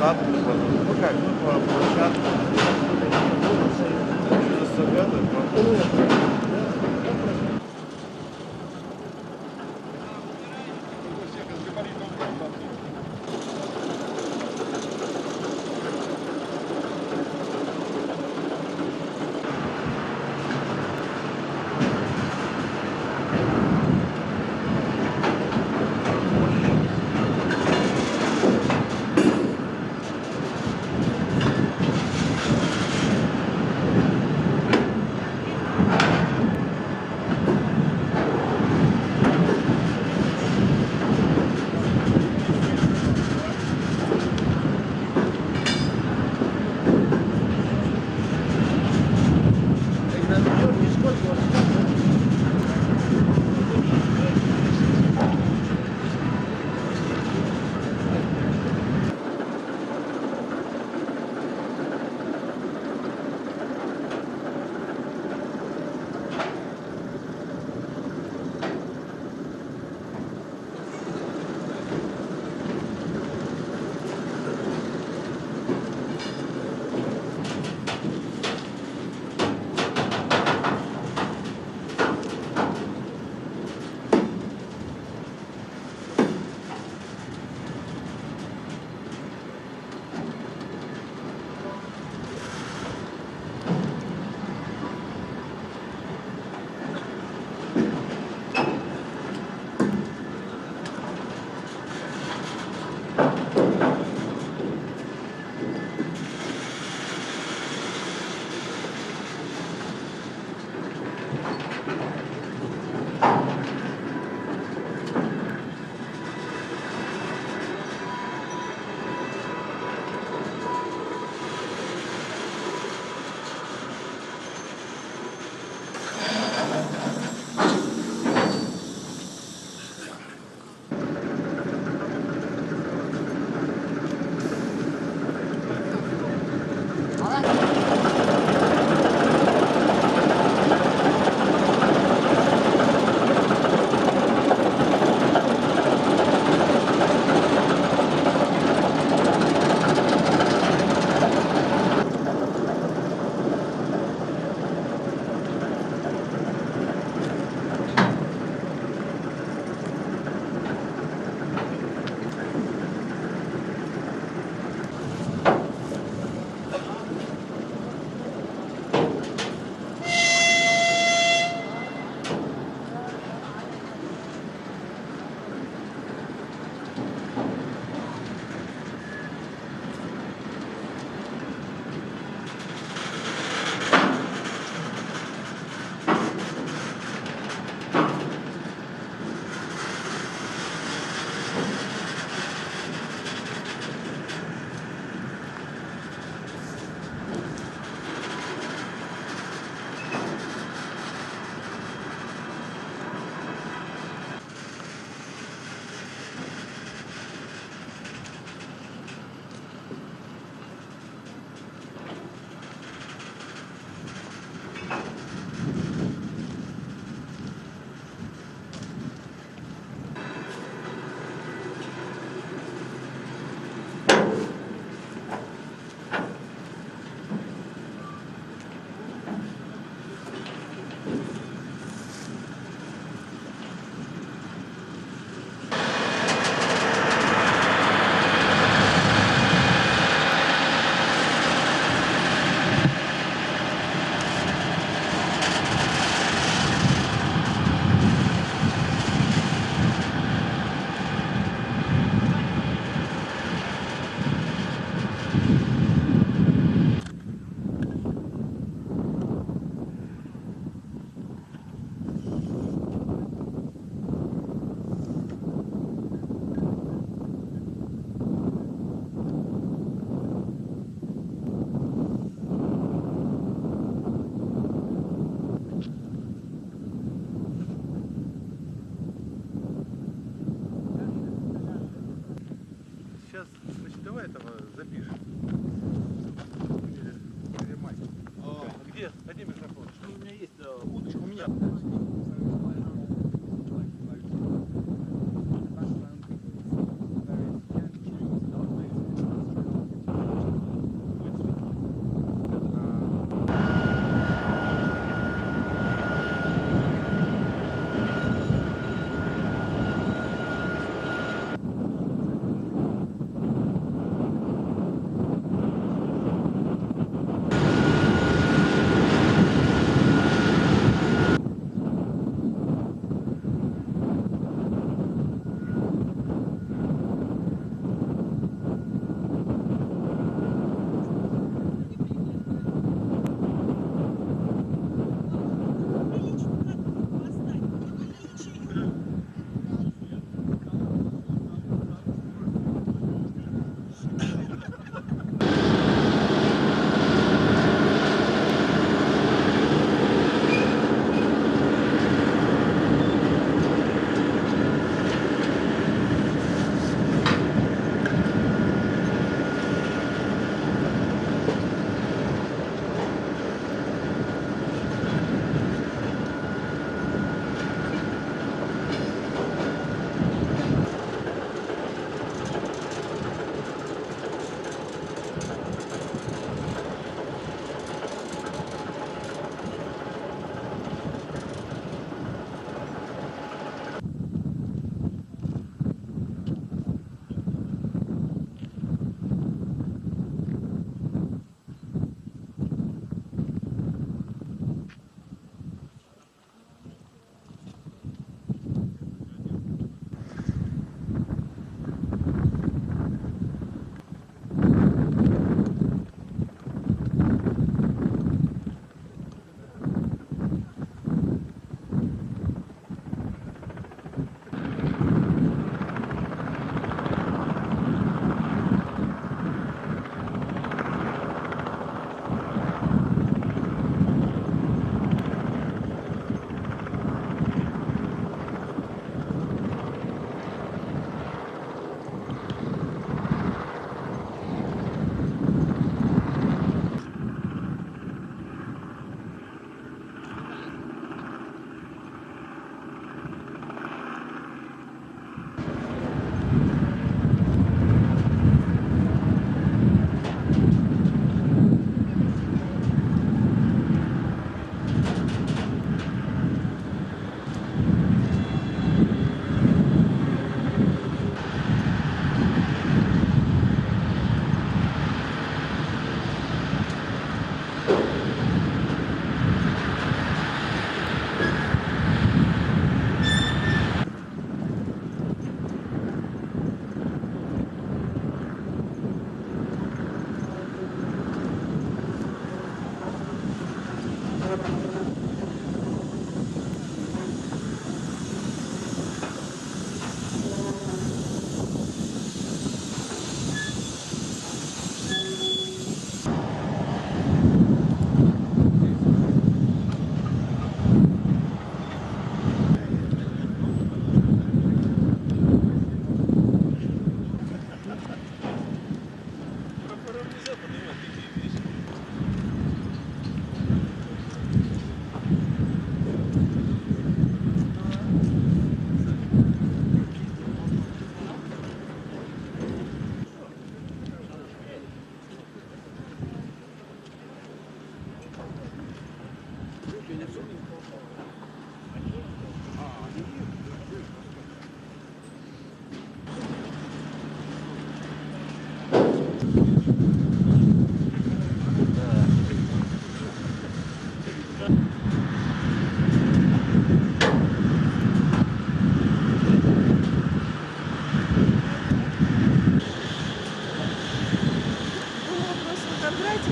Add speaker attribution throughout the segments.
Speaker 1: площадку, ну как, ну площадку,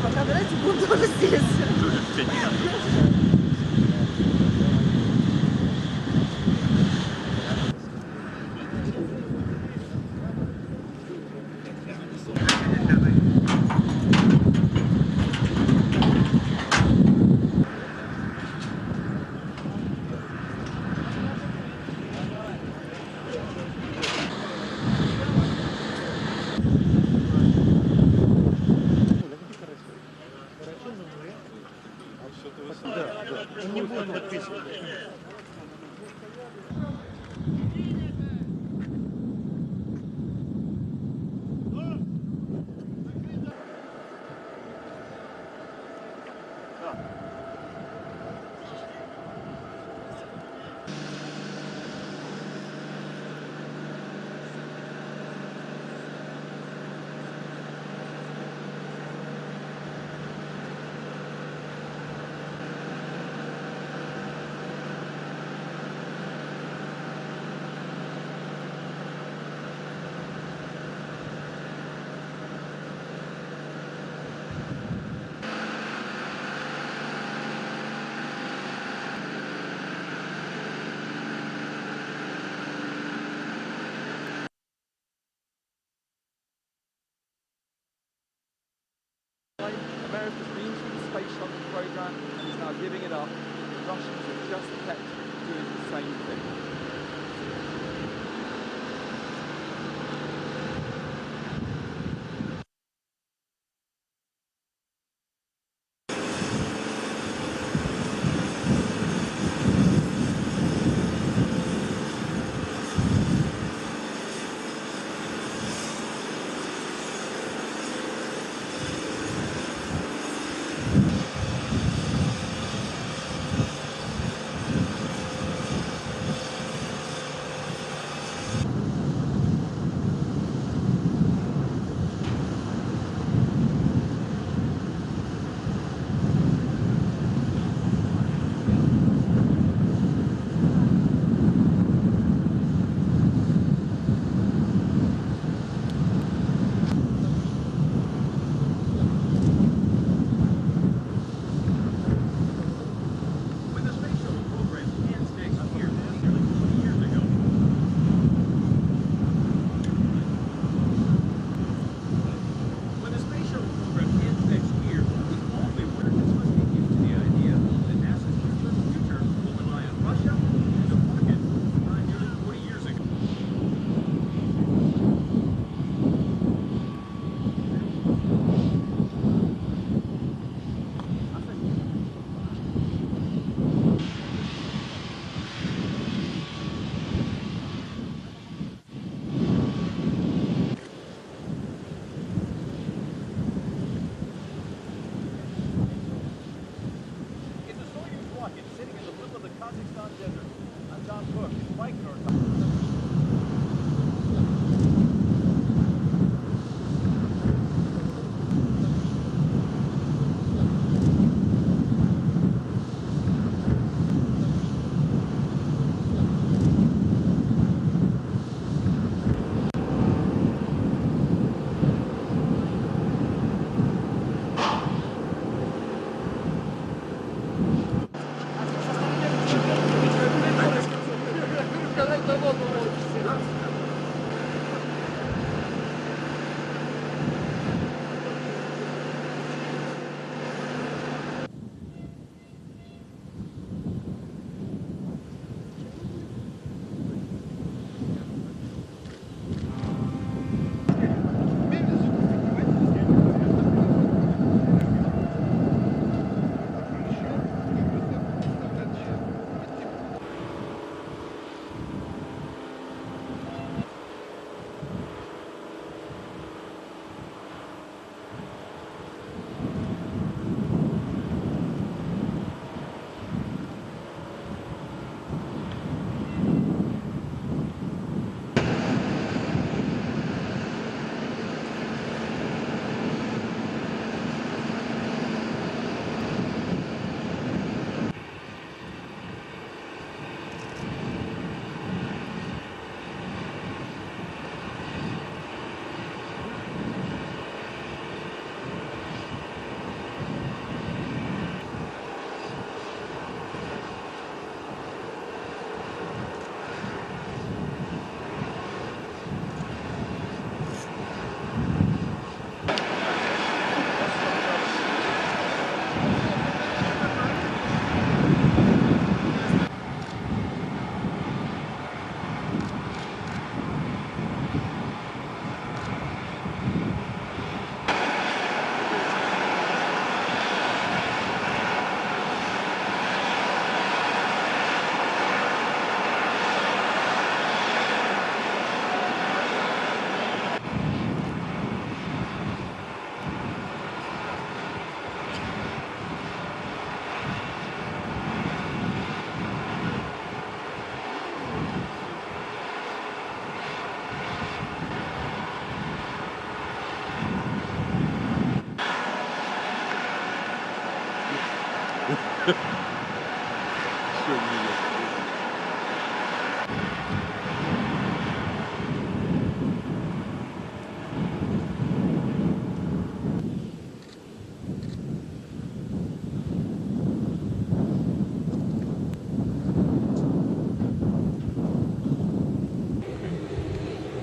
Speaker 2: Пока нравится, буду тоже здесь.
Speaker 1: Он не будет подписывать.
Speaker 3: America's been to the space shuttle program and is now giving it up. The Russians have just kept doing the same thing.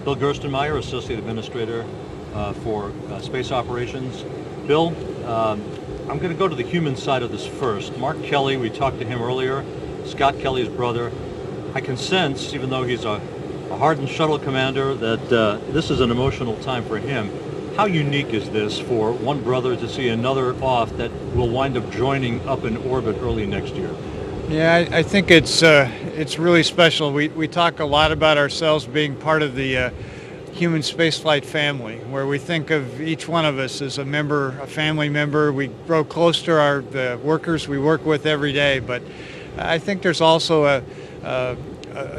Speaker 4: Bill Gerstenmaier, Associate Administrator for Space Operations. Bill, I'm going to go to the human side of this first. Mark Kelly, we talked to him earlier, Scott Kelly's brother. I can sense, even though he's a hardened shuttle commander, that this is an emotional time for him. How unique is this for one brother to see another off that will wind up joining up in orbit early next year?
Speaker 5: Yeah, I think it's really special. We talk a lot about ourselves being part of the human spaceflight family, where we think of each one of us as a member, a family member. We grow close to the workers we work with every day, but I think there's also a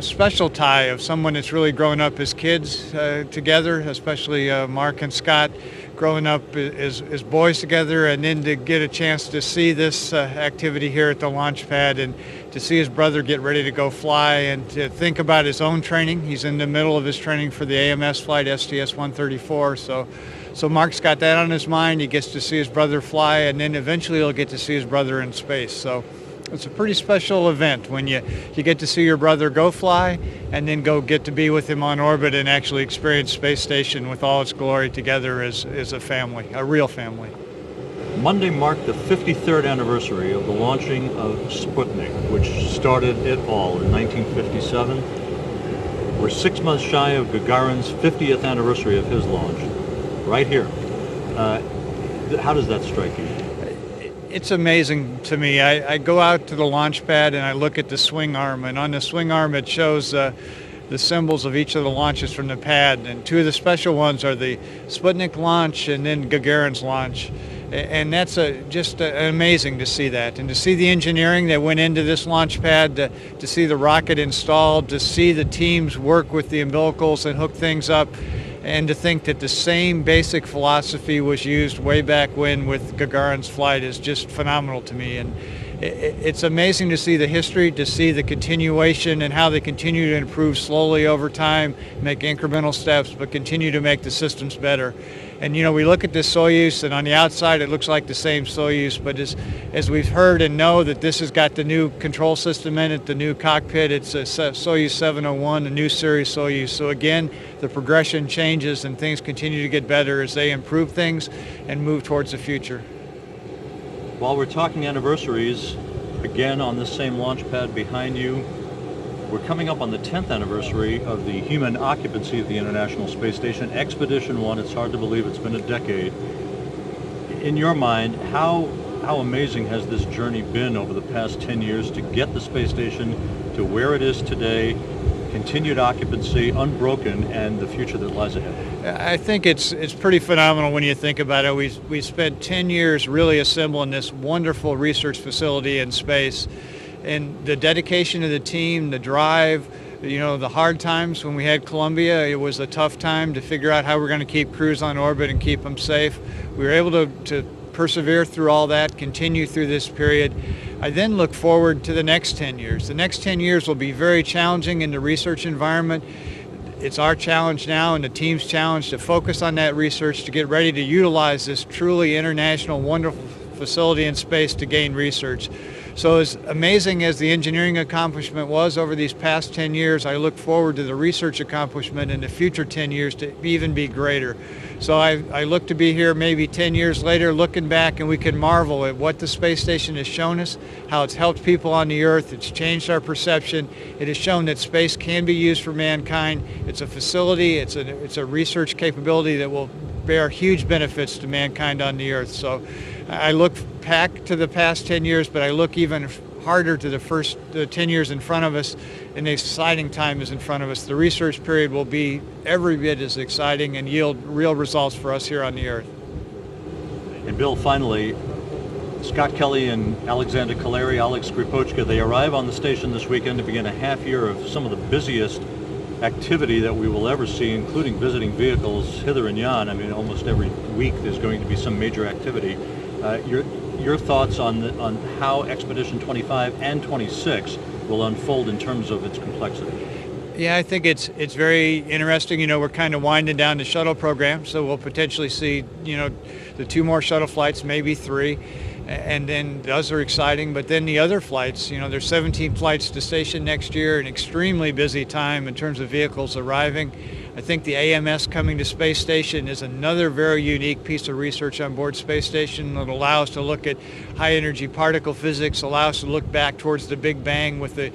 Speaker 5: special tie of someone that's really grown up as kids together, especially Mark and Scott growing up as boys together, and then to get a chance to see this activity here at the launch pad and to see his brother get ready to go fly and to think about his own training. He's in the middle of his training for the AMS flight, STS-134, so Mark's got that on his mind. He gets to see his brother fly, and then eventually he'll get to see his brother in space. So it's a pretty special event when you get to see your brother go fly and then go get to be with him on orbit and actually experience Space Station with all its glory together as a family, a real family.
Speaker 4: Monday marked the 53rd anniversary of the launching of Sputnik, which started it all in 1957. We're 6 months shy of Gagarin's 50th anniversary of his launch, right here. How does that strike you?
Speaker 5: It's amazing to me. I go out to the launch pad and I look at the swing arm, and on the swing arm it shows the symbols of each of the launches from the pad, and two of the special ones are the Sputnik launch and then Gagarin's launch. And that's just amazing to see that, and to see the engineering that went into this launch pad, to see the rocket installed, to see the teams work with the umbilicals and hook things up, and to think that the same basic philosophy was used way back when with Gagarin's flight is just phenomenal to me. And it's amazing to see the history, to see the continuation and how they continue to improve slowly over time, make incremental steps, but continue to make the systems better. And we look at this Soyuz, and on the outside it looks like the same Soyuz, but as we've heard and know that this has got the new control system in it, the new cockpit, it's a Soyuz 701, a new series Soyuz. So again, the progression changes and things continue to get better as they improve things and move towards the future.
Speaker 4: While we're talking anniversaries, again on this same launch pad behind you, we're coming up on the 10th anniversary of the human occupancy of the International Space Station, Expedition 1. It's hard to believe it's been a decade. In your mind, how amazing has this journey been over the past 10 years to get the space station to where it is today, continued occupancy, unbroken, and the future that lies ahead?
Speaker 5: I think it's pretty phenomenal when you think about it. We spent 10 years really assembling this wonderful research facility in space. And the dedication of the team, the drive, the hard times when we had Columbia, it was a tough time to figure out how we're going to keep crews on orbit and keep them safe. We were able to persevere through all that, continue through this period. I then look forward to the next 10 years. The next 10 years will be very challenging in the research environment. It's our challenge now and the team's challenge to focus on that research, to get ready to utilize this truly international, wonderful facility in space to gain research. So as amazing as the engineering accomplishment was over these past 10 years, I look forward to the research accomplishment in the future 10 years to even be greater. So I look to be here maybe 10 years later looking back, and we can marvel at what the space station has shown us, how it's helped people on the Earth, it's changed our perception, it has shown that space can be used for mankind. It's a facility, it's a research capability that will bear huge benefits to mankind on the Earth. So I look back to the past 10 years, but I look even harder to the 10 years in front of us, and the exciting time is in front of us. The research period will be every bit as exciting and yield real results for us here on the Earth.
Speaker 4: And Bill, finally, Scott Kelly and Alexander Kaleri, Alex Skripochka, they arrive on the station this weekend to begin a half year of some of the busiest activity that we will ever see, including visiting vehicles hither and yon. I mean, almost every week there's going to be some major activity. Your thoughts on how Expedition 25 and 26 will unfold in terms of its complexity?
Speaker 5: Yeah, I think it's very interesting. We're kind of winding down the shuttle program, so we'll potentially see, the 2 more shuttle flights, maybe 3, and then those are exciting. But then the other flights, there's 17 flights to station next year, an extremely busy time in terms of vehicles arriving. I think the AMS coming to space station is another very unique piece of research on board space station that allow us to look at high energy particle physics, allow us to look back towards the Big Bang with a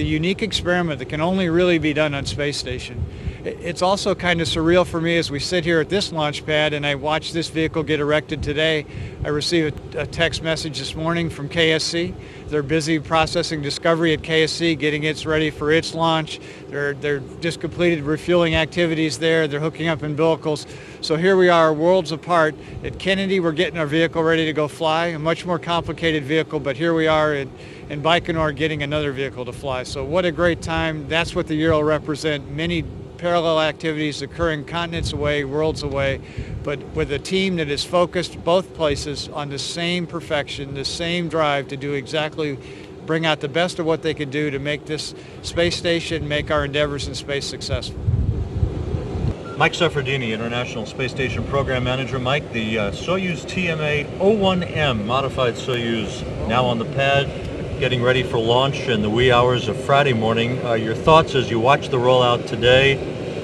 Speaker 5: unique experiment that can only really be done on space station. It's also kind of surreal for me as we sit here at this launch pad and I watch this vehicle get erected today. I received a text message this morning from KSC. They're busy processing Discovery at KSC, getting it ready for its launch. They're just completed refueling activities there. They're hooking up umbilicals. So here we are, worlds apart. At Kennedy, we're getting our vehicle ready to go fly, a much more complicated vehicle, but here we are in Baikonur getting another vehicle to fly. So what a great time. That's what the year will represent. Many parallel activities occurring continents away, worlds away, but with a team that is focused both places on the same perfection, the same drive to do exactly, bring out the best of what they can do to make this space station, make our endeavors in space successful.
Speaker 4: Mike Seferdini, International Space Station Program Manager. Mike, the Soyuz TMA-01M modified Soyuz now on the pad, getting ready for launch in the wee hours of Friday morning. Your thoughts as you watch the rollout today,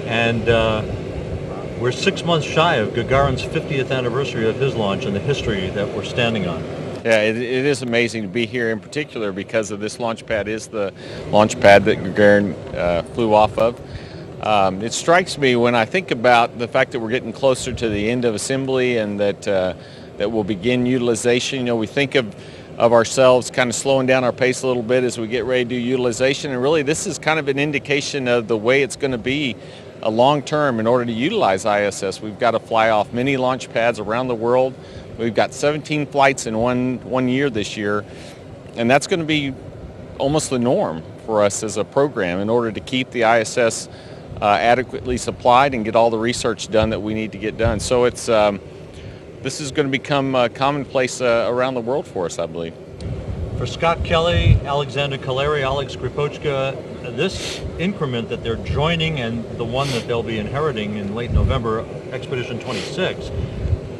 Speaker 4: and we're 6 months shy of Gagarin's 50th anniversary of his launch and the history that we're standing on.
Speaker 6: Yeah, it is amazing to be here in particular because of this launch pad is the launch pad that Gagarin flew off of. It strikes me when I think about the fact that we're getting closer to the end of assembly and that we'll begin utilization. You know, we think of ourselves kind of slowing down our pace a little bit as we get ready to do utilization, and really this is kind of an indication of the way it's going to be a long term. In order to utilize ISS, we've got to fly off many launch pads around the world. We've got 17 flights in one year this year, and that's going to be almost the norm for us as a program in order to keep the ISS adequately supplied and get all the research done that we need to get done. So it's this is going to become commonplace around the world for us, I believe.
Speaker 4: For Scott Kelly, Alexander Kaleri, Alex Kripochka, this increment that they're joining and the one that they'll be inheriting in late November, Expedition 26,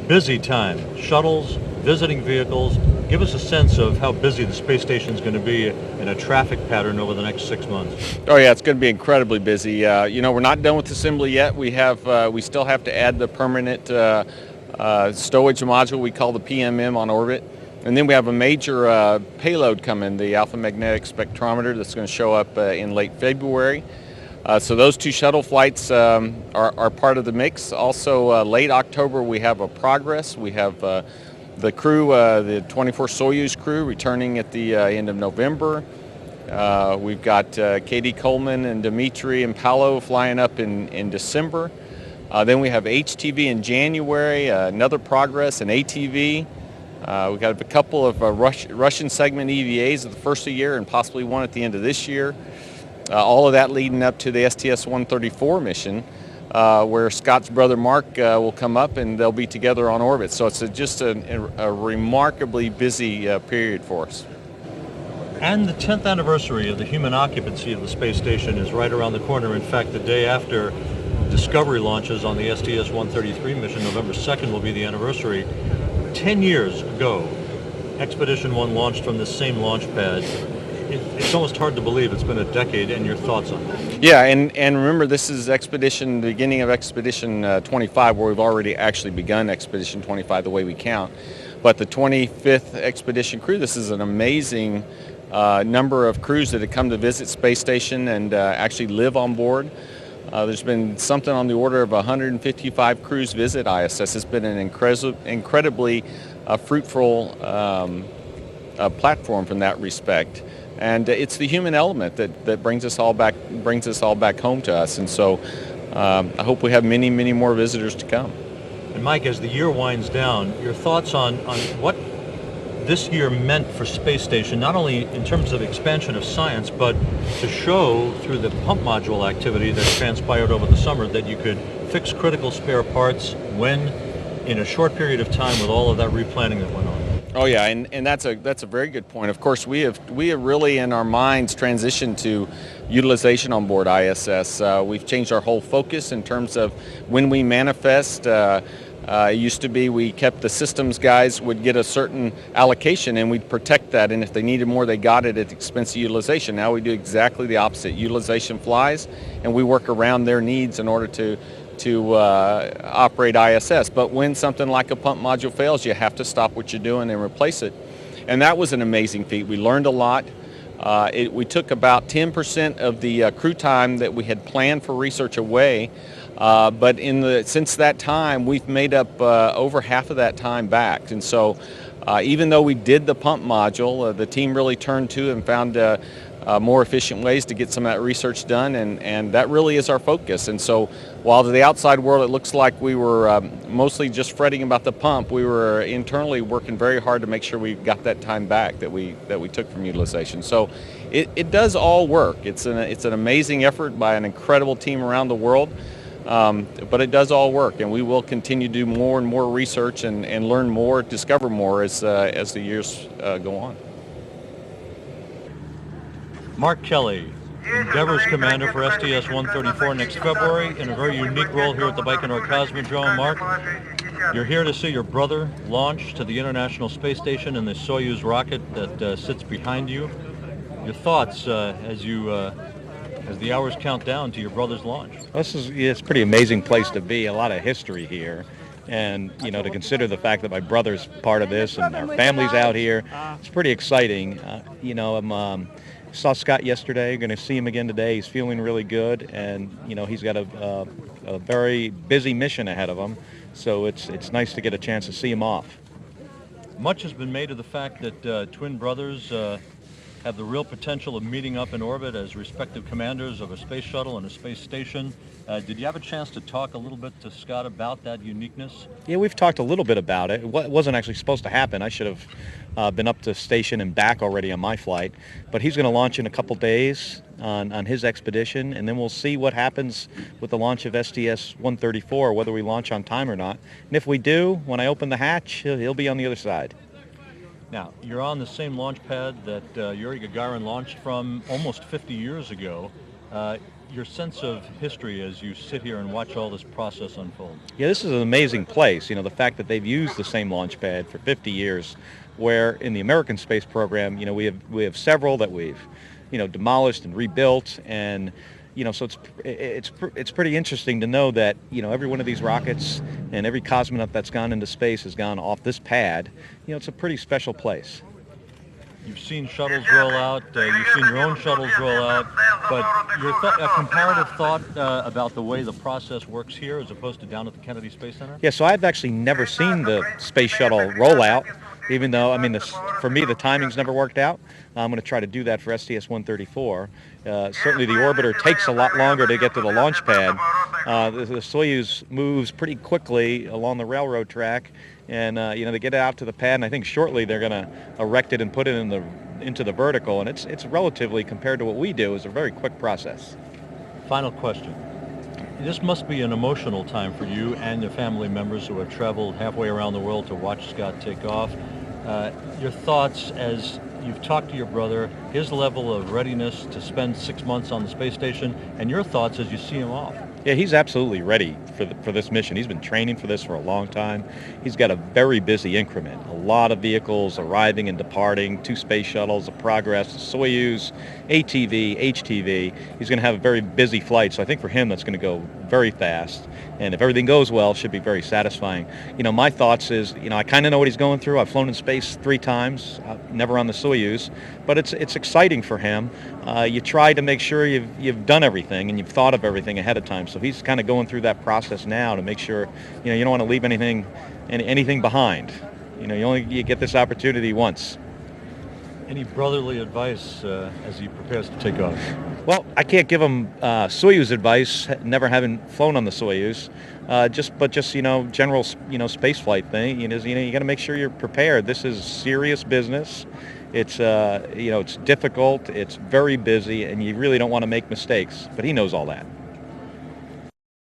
Speaker 4: busy time, shuttles, visiting vehicles. Give us a sense of how busy the space station is going to be in a traffic pattern over the next 6 months.
Speaker 6: Oh yeah, it's going to be incredibly busy. You know, we're not done with assembly yet. We still have to add the permanent stowage module we call the PMM on orbit. And then we have a major payload coming, the alpha magnetic spectrometer, that's going to show up in late February. So those two shuttle flights are part of the mix. Also, late October, we have a Progress. We have the crew, the 24 Soyuz crew, returning at the end of November. We've got Katie Coleman and Dimitri and Paolo flying up in December. Then we have HTV in January, another Progress, an ATV. We've got a couple of Russian segment EVAs at the first of the year and possibly one at the end of this year. All of that leading up to the STS-134 mission, where Scott's brother Mark will come up and they'll be together on orbit. So it's just a remarkably busy period for us.
Speaker 4: And the 10th anniversary of the human occupancy of the space station is right around the corner. In fact, the day after Discovery launches on the STS-133 mission, November 2nd, will be the anniversary. 10 years ago, Expedition 1 launched from this same launch pad. It's almost hard to believe it's been a decade, and your thoughts on that?
Speaker 6: Yeah, and remember, this is the beginning of Expedition 25, where we've already actually begun Expedition 25 the way we count. But the 25th Expedition crew, this is an amazing number of crews that have come to visit Space Station and actually live on board. There's been something on the order of 155 crews visit ISS. It's been an incredibly fruitful platform from that respect. And it's the human element that brings us all back home to us. And so I hope we have many, many more visitors to come.
Speaker 4: And Mike, as the year winds down, your thoughts on what this year meant for Space Station, not only in terms of expansion of science, but to show through the pump module activity that transpired over the summer that you could fix critical spare parts when in a short period of time with all of that replanning that went on.
Speaker 6: Oh yeah, and that's a very good point. Of course, we have really in our minds transitioned to utilization on board ISS. We've changed our whole focus in terms of when we manifest. It used to be we kept the systems guys would get a certain allocation and we'd protect that, and if they needed more they got it at the expense of utilization. Now we do exactly the opposite. Utilization flies and we work around their needs in order to operate ISS. But when something like a pump module fails, you have to stop what you're doing and replace it. And that was an amazing feat. We learned a lot. We took about 10% of the crew time that we had planned for research away, but since that time we've made up over half of that time back. And so even though we did the pump module, the team really turned to and found more efficient ways to get some of that research done, and that really is our focus. And so while to the outside world it looks like we were mostly just fretting about the pump, we were internally working very hard to make sure we got that time back that we took from utilization. So it does all work. It's an amazing effort by an incredible team around the world, but it does all work, and we will continue to do more and more research and learn more, discover more as the years go on.
Speaker 4: Mark Kelly, Endeavor's commander for STS-134 next February in a very unique role here at the Baikonur Cosmodrome. Mark, you're here to see your brother launch to the International Space Station in the Soyuz rocket that sits behind you. Your thoughts as the hours count down to your brother's launch?
Speaker 7: It's a pretty amazing place to be. A lot of history here. And, to consider the fact that my brother's part of this and our family's out here, it's pretty exciting. Saw Scott yesterday, going to see him again today. He's feeling really good, and he's got a very busy mission ahead of him, so it's nice to get a chance to see him off.
Speaker 4: Much has been made of the fact that twin brothers have the real potential of meeting up in orbit as respective commanders of a space shuttle and a space station. Did you have a chance to talk a little bit to Scott about that uniqueness?
Speaker 7: Yeah, we've talked a little bit about it. It wasn't actually supposed to happen. I should have been up to station and back already on my flight. But he's going to launch in a couple days on his expedition, and then we'll see what happens with the launch of STS-134, whether we launch on time or not. And if we do, when I open the hatch, he'll be on the other side.
Speaker 4: Now, you're on the same launch pad that Yuri Gagarin launched from almost 50 years ago. Your sense of history as you sit here and watch all this process unfold?
Speaker 7: Yeah, this is an amazing place. The fact that they've used the same launch pad for 50 years, where in the American space program, we have several that we've, demolished and rebuilt, and so it's pretty interesting to know that every one of these rockets and every cosmonaut that's gone into space has gone off this pad. It's a pretty special place.
Speaker 4: You've seen shuttles roll out, you've seen your own shuttles roll out, but a comparative thought about the way the process works here as opposed to down at the Kennedy Space Center?
Speaker 7: Yeah, so I've actually never seen the space shuttle roll out, even though, for me, the timing's never worked out. I'm going to try to do that for STS-134. Certainly the orbiter takes a lot longer to get to the launch pad. The Soyuz moves pretty quickly along the railroad track, and they get it out to the pad, and I think shortly they're going to erect it and put it into the vertical, and it's relatively, compared to what we do, is a very quick process.
Speaker 4: Final question. This must be an emotional time for you and your family members who have traveled halfway around the world to watch Scott take off. Your thoughts as you've talked to your brother, his level of readiness to spend 6 months on the space station, and your thoughts as you see him off.
Speaker 7: Yeah, he's absolutely ready for this mission. He's been training for this for a long time. He's got a very busy increment. A lot of vehicles arriving and departing, 2 space shuttles, a Progress, a Soyuz, ATV, HTV. He's going to have a very busy flight, so I think for him that's going to go very fast. And if everything goes well, it should be very satisfying. My thoughts is, I kind of know what he's going through. I've flown in space 3 times, never on the Soyuz, but it's exciting for him. You try to make sure you've done everything and you've thought of everything ahead of time. So he's kind of going through that process now to make sure, you don't want to leave anything behind. You get this opportunity once.
Speaker 4: Any brotherly advice as he prepares to take off?
Speaker 7: Well, I can't give him Soyuz advice, never having flown on the Soyuz. Just general space flight thing. You got to make sure you're prepared. This is serious business. It's it's difficult. It's very busy, and you really don't want to make mistakes. But he knows all that.